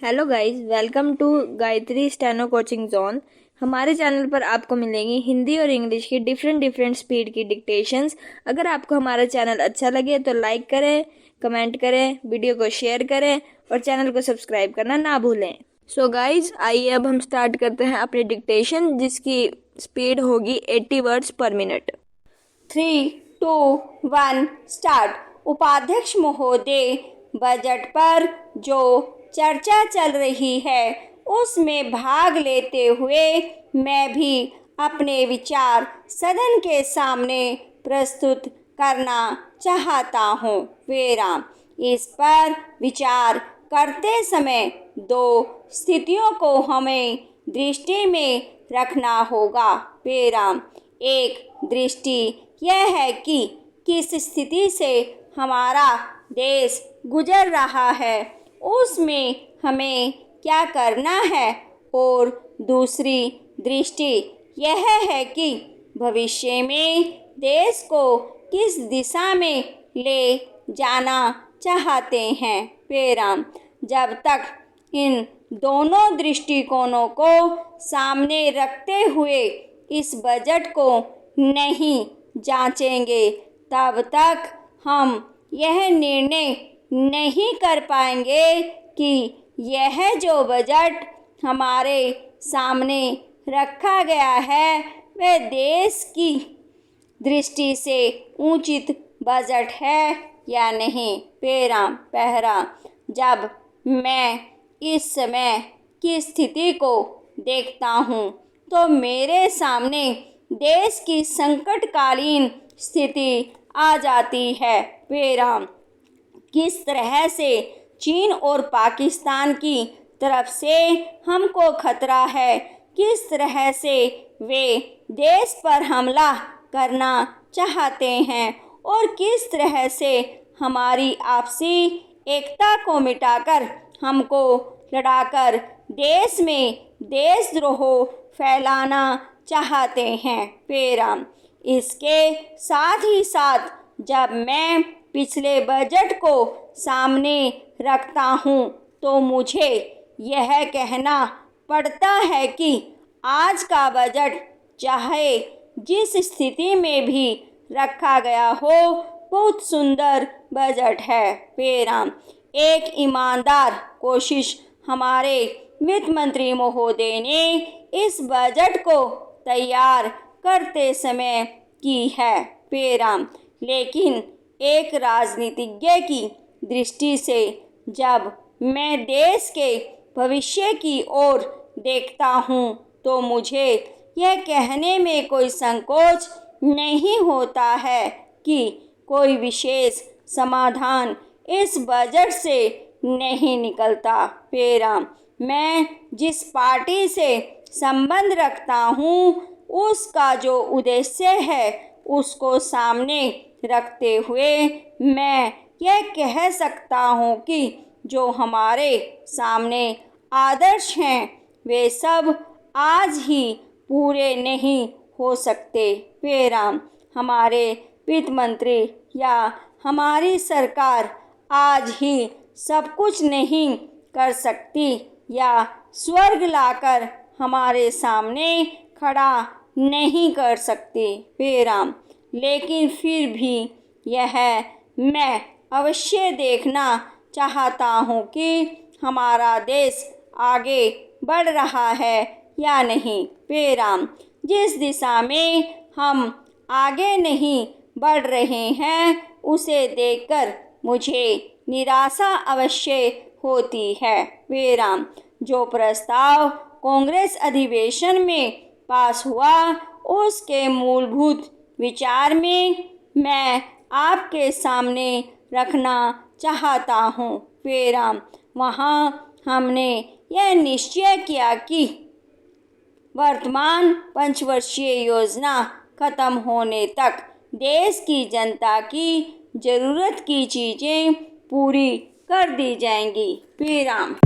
Hello guys, welcome to Gayatri steno coaching zone. हमारे channel पर आपको मिलेंगी हिंदी और इंग्लिश की डिफरेंट स्पीड की डिक्टेशंस। अगर आपको हमारा चैनल अच्छा लगे तो लाइक करें, कमेंट करें, वीडियो को शेयर करें और चैनल को सब्सक्राइब करना ना भूलें। सो गाइस, आइए अब हम स्टार्ट करते हैं अपनी डिक्टेशन, जिसकी स्पीड होगी 80 वर्ड्स पर मिनट। 3, 2, 1 स्टार्ट। उपाध्यक्ष महोदय, बजट पर जो चर्चा चल रही है उसमें भाग लेते हुए मैं भी अपने विचार सदन के सामने प्रस्तुत करना चाहता हूँ। विराम। इस पर विचार करते समय दो स्थितियों को हमें दृष्टि में रखना होगा। विराम। एक दृष्टि यह है कि किस स्थिति से हमारा देश गुजर रहा है, उसमें हमें क्या करना है, और दूसरी दृष्टि यह है कि भविष्य में देश को किस दिशा में ले जाना चाहते हैं। विराम। जब तक इन दोनों दृष्टिकोणों को सामने रखते हुए इस बजट को नहीं जांचेंगे, तब तक हम यह निर्णय नहीं कर पाएंगे कि यह जो बजट हमारे सामने रखा गया है वह देश की दृष्टि से उचित बजट है या नहीं। विराम। पहला, जब मैं इस समय की स्थिति को देखता हूँ तो मेरे सामने देश की संकटकालीन स्थिति आ जाती है। विराम। किस तरह से चीन और पाकिस्तान की तरफ से हमको खतरा है, किस तरह से वे देश पर हमला करना चाहते हैं और किस तरह से हमारी आपसी एकता को मिटाकर हमको लड़ाकर देश में देशद्रोह फैलाना चाहते हैं। विराम। इसके साथ ही साथ जब मैं पिछले बजट को सामने रखता हूँ तो मुझे यह कहना पड़ता है कि आज का बजट चाहे जिस स्थिति में भी रखा गया हो बहुत सुंदर बजट है। विराम। एक ईमानदार कोशिश हमारे वित्त मंत्री महोदय ने इस बजट को तैयार करते समय की है। विराम। लेकिन एक राजनीतिज्ञ की दृष्टि से जब मैं देश के भविष्य की ओर देखता हूँ तो मुझे यह कहने में कोई संकोच नहीं होता है कि कोई विशेष समाधान इस बजट से नहीं निकलता। विराम। मैं जिस पार्टी से संबंध रखता हूँ उसका जो उद्देश्य है उसको सामने रखते हुए मैं यह कह सकता हूँ कि जो हमारे सामने आदर्श हैं वे सब आज ही पूरे नहीं हो सकते। विराम। हमारे वित्त मंत्री या हमारी सरकार आज ही सब कुछ नहीं कर सकती या स्वर्ग लाकर हमारे सामने खड़ा नहीं कर सकती। विराम। लेकिन फिर भी यह मैं अवश्य देखना चाहता हूँ कि हमारा देश आगे बढ़ रहा है या नहीं। विराम। जिस दिशा में हम आगे नहीं बढ़ रहे हैं उसे देखकर मुझे निराशा अवश्य होती है। विराम। जो प्रस्ताव कांग्रेस अधिवेशन में पास हुआ उसके मूलभूत विचार में मैं आपके सामने रखना चाहता हूँ। विराम। वहाँ हमने यह निश्चय किया कि वर्तमान पंचवर्षीय योजना खत्म होने तक देश की जनता की ज़रूरत की चीज़ें पूरी कर दी जाएंगी। विराम।